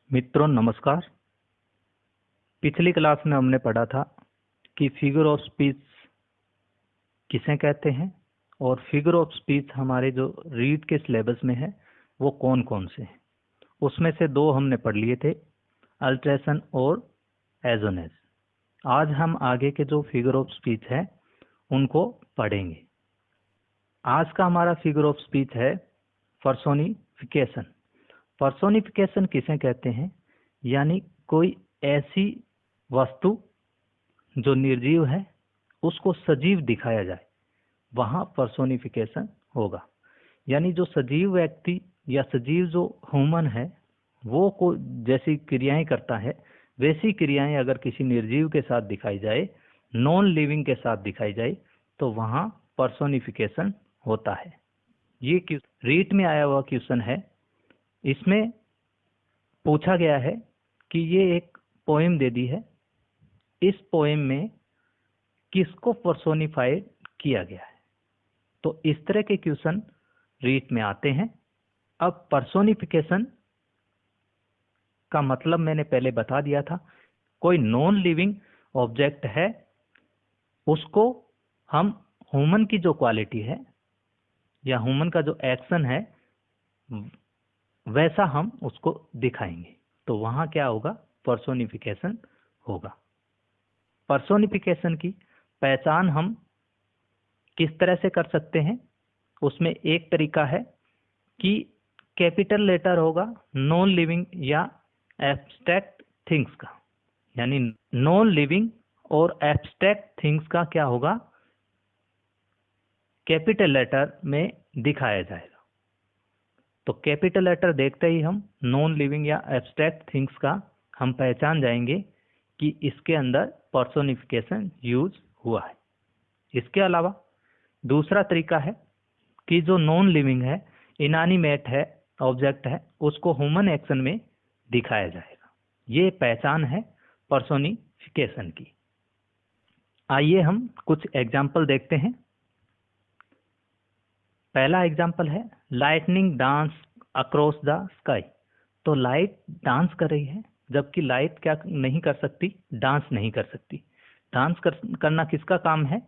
मित्रों नमस्कार। पिछली क्लास में हमने पढ़ा था कि फिगर ऑफ स्पीच किसे कहते हैं और फिगर ऑफ स्पीच हमारे जो रीड के सिलेबस में है वो कौन कौन से हैं। उसमें से दो हमने पढ़ लिए थे, अल्ट्रेशन और एजोनेस। आज हम आगे के जो फिगर ऑफ स्पीच है उनको पढ़ेंगे। आज का हमारा फिगर ऑफ स्पीच है पर्सोनिफिकेशन। पर्सोनिफिकेशन किसे कहते हैं, यानी कोई ऐसी वस्तु जो निर्जीव है उसको सजीव दिखाया जाए, वहां पर्सोनिफिकेशन होगा। यानी जो सजीव व्यक्ति या सजीव जो ह्यूमन है वो को जैसी क्रियाएं करता है वैसी क्रियाएं अगर किसी निर्जीव के साथ दिखाई जाए, नॉन लिविंग के साथ दिखाई जाए, तो वहां पर्सोनिफिकेशन होता है। ये रीट में आया हुआ क्वेश्चन है। इसमें पूछा गया है कि ये एक पोएम दे दी है, इस पोएम में किसको पर्सोनिफाइड किया गया है। तो इस तरह के क्वेश्चन रीट में आते हैं। अब पर्सोनिफिकेशन का मतलब मैंने पहले बता दिया था, कोई नॉन लिविंग ऑब्जेक्ट है उसको हम ह्यूमन की जो क्वालिटी है या ह्यूमन का जो एक्शन है वैसा हम उसको दिखाएंगे, तो वहां क्या होगा, पर्सोनिफिकेशन होगा। पर्सोनिफिकेशन की पहचान हम किस तरह से कर सकते हैं, उसमें एक तरीका है कि कैपिटल लेटर होगा नॉन लिविंग या एब्स्ट्रैक्ट थिंग्स का। यानी नॉन लिविंग और एब्स्ट्रैक्ट थिंग्स का क्या होगा, कैपिटल लेटर में दिखाया जाएगा। तो कैपिटल लेटर देखते ही हम नॉन लिविंग या एब्स्ट्रैक्ट थिंग्स का हम पहचान जाएंगे कि इसके अंदर पर्सोनिफिकेशन यूज हुआ है। इसके अलावा दूसरा तरीका है कि जो नॉन लिविंग है, इनएनिमेट है, ऑब्जेक्ट है, उसको ह्यूमन एक्शन में दिखाया जाएगा। ये पहचान है पर्सोनिफिकेशन की। आइए हम कुछ एग्जाम्पल देखते हैं। पहला एग्जाम्पल है lightning dance across the sky. तो लाइट डांस कर रही है, जबकि लाइट क्या नहीं कर सकती, डांस नहीं कर सकती। डांस करना किसका काम है,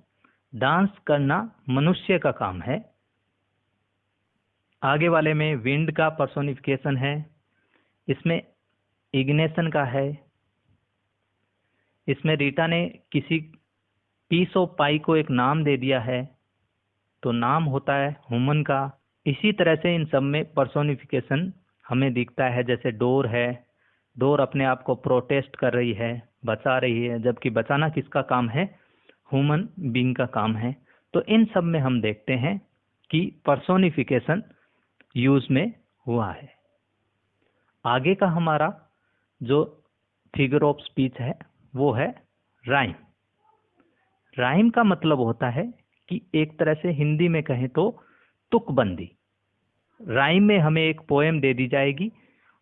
डांस करना मनुष्य का काम है। आगे वाले में विंड का पर्सोनिफिकेशन है, इसमें इग्नेशन का है। इसमें रीटा ने किसी पीस ऑफ पाई को एक नाम दे दिया है, तो नाम होता है ह्यूमन का। इसी तरह से इन सब में पर्सोनिफिकेशन हमें दिखता है। जैसे डोर है, डोर अपने आप को प्रोटेस्ट कर रही है, बचा रही है, जबकि बचाना किसका काम है, ह्यूमन बीइंग का काम है। तो इन सब में हम देखते हैं कि पर्सोनिफिकेशन यूज में हुआ है। आगे का हमारा जो फिगर ऑफ स्पीच है वो है राइम। राइम का मतलब होता है कि एक तरह से हिंदी में कहें तो तुकबंदी। राइम में हमें एक पोएम दे दी जाएगी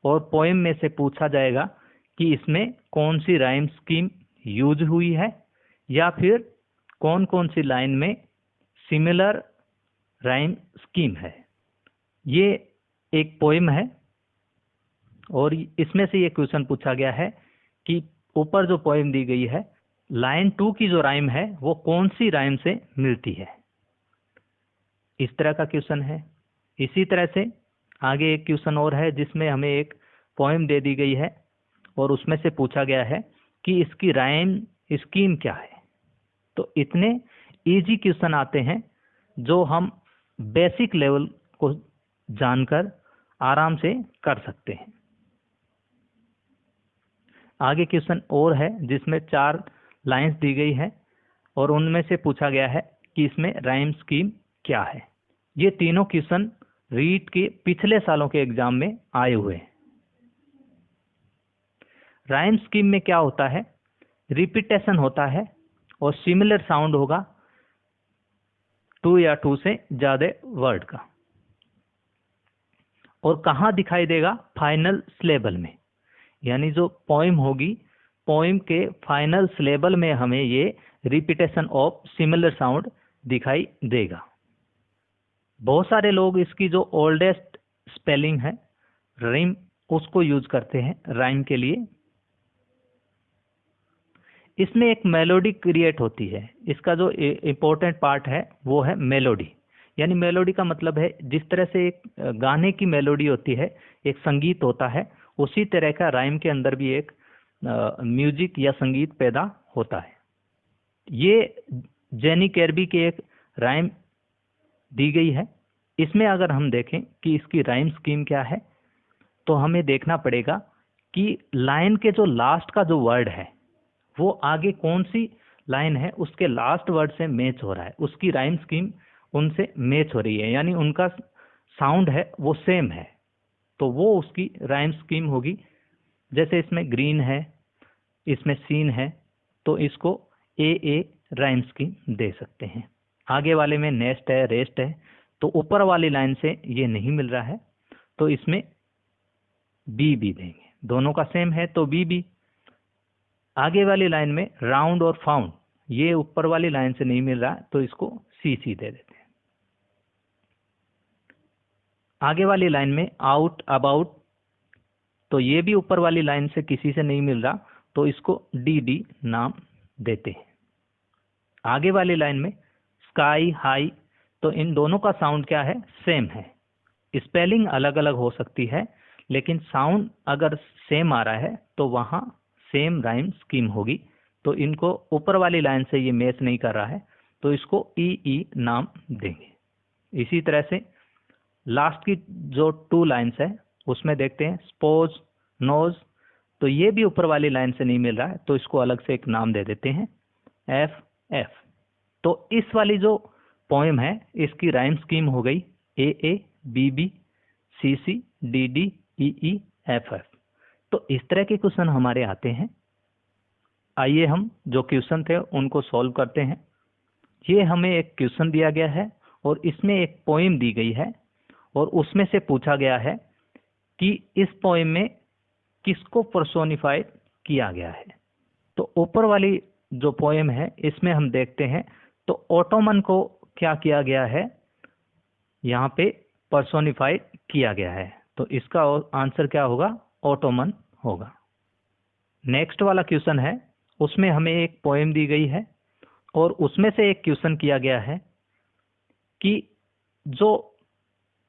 और पोएम में से पूछा जाएगा कि इसमें कौन सी राइम स्कीम यूज हुई है या फिर कौन कौन सी लाइन में सिमिलर राइम स्कीम है। ये एक पोएम है और इसमें से ये क्वेश्चन पूछा गया है कि ऊपर जो पोएम दी गई है, लाइन 2 की जो राइम है वो कौन सी राइम से मिलती है। इस तरह का क्वेश्चन है। इसी तरह से आगे एक क्वेश्चन और है जिसमें हमें एक पोएम दे दी गई है और उसमें से पूछा गया है कि इसकी राइम स्कीम क्या है। तो इतने इजी क्वेश्चन आते हैं जो हम बेसिक लेवल को जानकर आराम से कर सकते हैं। आगे क्वेश्चन और है जिसमें 4 लाइंस दी गई है और उनमें से पूछा गया है कि इसमें राइम स्कीम क्या है। ये तीनों क्वेश्चन रीट के पिछले सालों के एग्जाम में आए हुए हैं। राइम स्कीम में क्या होता है, रिपीटेशन होता है और सिमिलर साउंड होगा 2 या 2 से ज्यादा वर्ड का। और कहाँ दिखाई देगा, फाइनल सिलेबल में। यानी जो पोएम होगी, पोएम के फाइनल सिलेबल में हमें ये रिपीटेशन ऑफ सिमिलर साउंड दिखाई देगा। बहुत सारे लोग इसकी जो ओल्डेस्ट स्पेलिंग है, उसको यूज करते हैं राइम के लिए। इसमें एक मेलोडी क्रिएट होती है। इसका जो इम्पोर्टेंट पार्ट है वो है मेलोडी। यानी मेलोडी का मतलब है जिस तरह से एक गाने की मेलोडी होती है, एक संगीत होता है, उसी तरह का राइम के अंदर भी एक म्यूजिक या संगीत पैदा होता है। ये जेनी कैरबी की एक राइम दी गई है। इसमें अगर हम देखें कि इसकी राइम स्कीम क्या है, तो हमें देखना पड़ेगा कि लाइन के जो लास्ट का जो वर्ड है वो आगे कौन सी लाइन है उसके लास्ट वर्ड से मैच हो रहा है, उसकी राइम स्कीम उनसे मैच हो रही है, यानी उनका साउंड है वो सेम है, तो वो उसकी राइम स्कीम होगी। जैसे इसमें ग्रीन है, इसमें सीन है, तो इसको ए राइम स्कीम दे सकते हैं। आगे वाले में नेस्ट है, रेस्ट है, तो ऊपर वाली लाइन से ये नहीं मिल रहा है, तो इसमें बी देंगे। दोनों का सेम है तो बी। आगे वाली लाइन में राउंड और फाउंड, ये ऊपर वाली लाइन से नहीं मिल रहा, तो इसको सी दे देते हैं। आगे वाली लाइन में आउट, अबाउट, तो ये भी ऊपर वाली लाइन से किसी से नहीं मिल रहा, तो इसको डी नाम देते हैं। आगे वाली लाइन में स्काई, हाई, तो इन दोनों का साउंड क्या है, सेम है। स्पेलिंग अलग अलग हो सकती है, लेकिन साउंड अगर सेम आ रहा है तो वहां सेम राइम स्कीम होगी। तो इनको ऊपर वाली लाइन से ये मैच नहीं कर रहा है, तो इसको ई नाम देंगे। इसी तरह से लास्ट की जो 2 लाइन्स है उसमें देखते हैं स्पोज, नोज, तो ये भी ऊपर वाली लाइन से नहीं मिल रहा है, तो इसको अलग से एक नाम दे देते हैं एफ। तो इस वाली जो पोएम है इसकी राइम स्कीम हो गई A B C D E F. तो इस तरह के क्वेश्चन हमारे आते हैं। आइए हम जो क्वेश्चन थे उनको सॉल्व करते हैं। ये हमें एक क्वेश्चन दिया गया है और इसमें एक पोएम दी गई है और उसमें से पूछा गया है कि इस पोएम में किसको पर्सोनिफाइड किया गया है। तो ऊपर वाली जो पोएम है इसमें हम देखते हैं तो ऑटोमन को क्या किया गया है, यहाँ पे पर्सोनिफाइड किया गया है, तो इसका आंसर क्या होगा, ऑटोमन होगा। नेक्स्ट वाला क्वेश्चन है, उसमें हमें एक पोएम दी गई है और उसमें से एक क्वेश्चन किया गया है कि जो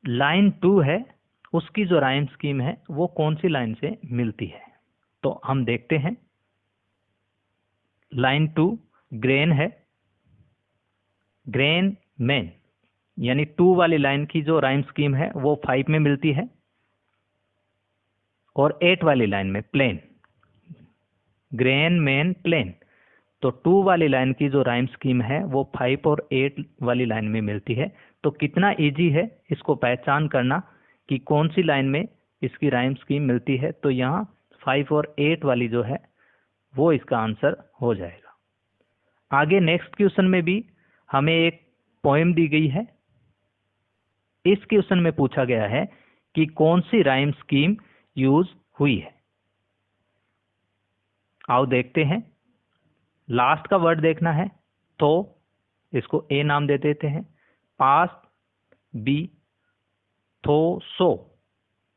लाइन 2 है उसकी जो राइम स्कीम है वो कौन सी लाइन से मिलती है। तो हम देखते हैं, लाइन 2 ग्रेन है, ग्रेन मैन, यानी 2 वाली लाइन की जो राइम स्कीम है वो 5 में मिलती है, और 8 वाली लाइन में प्लेन, ग्रेन मैन प्लेन, तो 2 वाली लाइन की जो राइम स्कीम है वो 5 और 8 वाली लाइन में मिलती है। तो कितना इजी है इसको पहचान करना कि कौन सी लाइन में इसकी राइम स्कीम मिलती है। तो यहाँ 5 और 8 वाली जो है वो इसका आंसर हो जाएगा। आगे नेक्स्ट क्वेश्चन में भी हमें एक पोएम दी गई है। इस क्वेश्चन में पूछा गया है कि कौन सी राइम स्कीम यूज हुई है। आओ देखते हैं। लास्ट का वर्ड देखना है, तो इसको ए नाम दे देते हैं। पास्ट, बी, थो, सो,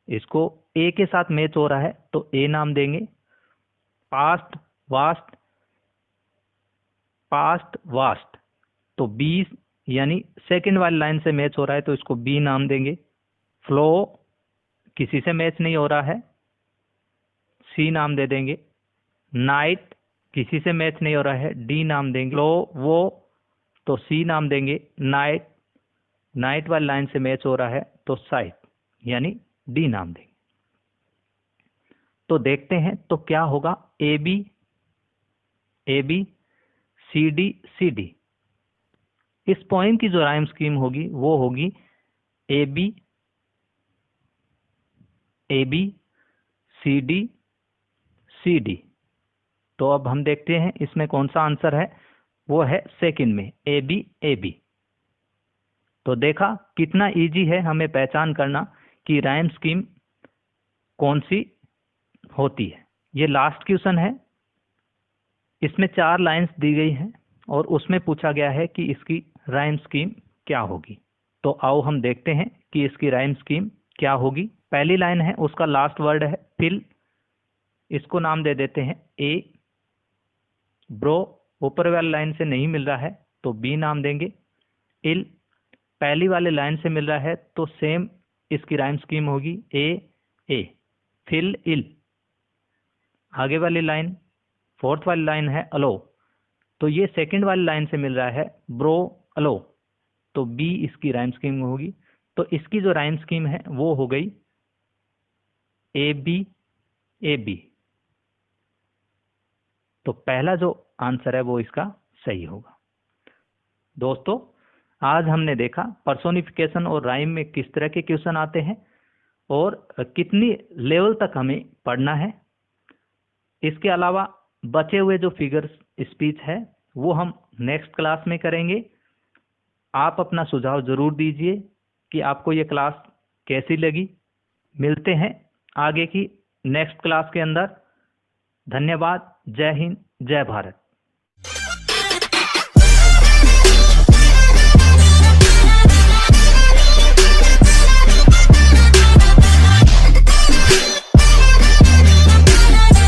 इसको ए के साथ मैच हो रहा है तो ए नाम देंगे। पास्ट, वास्ट, पास्ट वास्ट, तो बी, यानी सेकंड वाली लाइन से मैच हो रहा है तो इसको बी नाम देंगे। फ्लो, किसी से मैच नहीं हो रहा है, सी नाम दे देंगे। नाइट, किसी से मैच नहीं हो रहा है, डी नाम देंगे। फ्लो, वो, तो सी नाम देंगे। नाइट, नाइट वाली लाइन से मैच हो रहा है तो साइट, यानी डी नाम देंगे। तो देखते हैं तो क्या होगा, ए बी, सी डी। इस पोएम की जो राइम स्कीम होगी वो होगी ए बी, सी डी। तो अब हम देखते हैं इसमें कौन सा आंसर है, वो है सेकंड में ए बी। तो देखा कितना इजी है हमें पहचान करना कि राइम स्कीम कौन सी होती है। ये लास्ट क्वेश्चन है, इसमें 4 लाइंस दी गई हैं और उसमें पूछा गया है कि इसकी राइम स्कीम क्या होगी। तो आओ हम देखते हैं कि इसकी राइम स्कीम क्या होगी। पहली लाइन है उसका लास्ट वर्ड है फिल, इसको नाम दे देते हैं ए। ब्रो ऊपर वाली लाइन से नहीं मिल रहा है तो बी नाम देंगे। इल पहली वाली लाइन से मिल रहा है तो सेम इसकी राइम स्कीम होगी ए। फिल इल। आगे वाली लाइन फोर्थ वाली लाइन है अलो, तो ये सेकंड वाली लाइन से मिल रहा है ब्रो अलो, तो बी इसकी राइम स्कीम होगी। तो इसकी जो राइम स्कीम है वो हो गई ए बी। तो पहला जो आंसर है वो इसका सही होगा। दोस्तों आज हमने देखा पर्सोनिफिकेशन और राइम में किस तरह के क्वेश्चन आते हैं और कितनी लेवल तक हमें पढ़ना है। इसके अलावा बचे हुए जो फिगर्स स्पीच है वो हम नेक्स्ट क्लास में करेंगे। आप अपना सुझाव जरूर दीजिए कि आपको ये क्लास कैसी लगी। मिलते हैं आगे की नेक्स्ट क्लास के अंदर। धन्यवाद। जय हिंद, जय भारत।